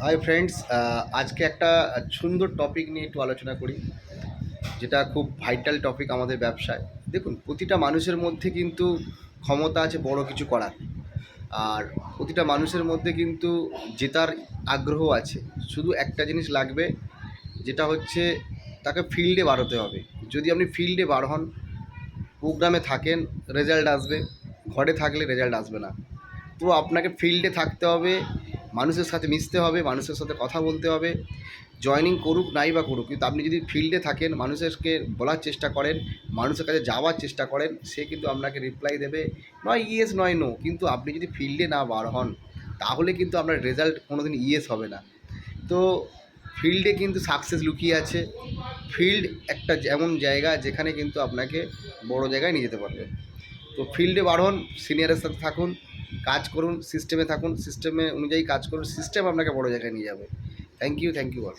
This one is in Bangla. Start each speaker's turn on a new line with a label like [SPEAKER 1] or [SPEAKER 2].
[SPEAKER 1] হাই ফ্রেন্ডস, আজকে একটা সুন্দর টপিক নিয়ে একটু আলোচনা করি, যেটা খুব ভাইটাল টপিক আমাদের ব্যবসায়। দেখুন, প্রতিটা মানুষের মধ্যে কিন্তু ক্ষমতা আছে বড় কিছু করার। আর প্রতিটা মানুষের মধ্যে কিন্তু জেতার আগ্রহ আছে। শুধু একটা জিনিস লাগবে, যেটা হচ্ছে তাকে ফিল্ডে বার হতে হবে। যদি আপনি ফিল্ডে বার হন, প্রোগ্রামে থাকেন, রেজাল্ট আসবে। ঘরে থাকলে রেজাল্ট আসবে না। তো আপনাকে ফিল্ডে থাকতে হবে, মানুষের সাথে মিশতে হবে, মানুষের সাথে কথা বলতে হবে। জয়েনিং করুক নাই বা করুক, কিন্তু আপনি যদি ফিল্ডে থাকেন, মানুষকে বলার চেষ্টা করেন, মানুষের কাছে যাওয়ার চেষ্টা করেন, সে কিন্তু আপনাকে রিপ্লাই দেবে, নয় ইয়েস নয় নো। কিন্তু আপনি যদি ফিল্ডে না বার হন, তাহলে কিন্তু আপনার রেজাল্ট কোনো দিন ইয়েস হবে না। তো ফিল্ডে কিন্তু সাকসেস লুকিয়ে আছে। ফিল্ড একটা এমন জায়গা যেখানে কিন্তু আপনাকে বড় জায়গায় নিয়ে যেতে পারবে। তো ফিল্ডে বার হন, সিনিয়রের সাথে থাকুন, কাজ করুন, সিস্টেমে থাকুন, সিস্টেমে অনুযায়ী কাজ করুন, সিস্টেম আপনাকে বড় জায়গায় নিয়ে যাবে। Thank you all.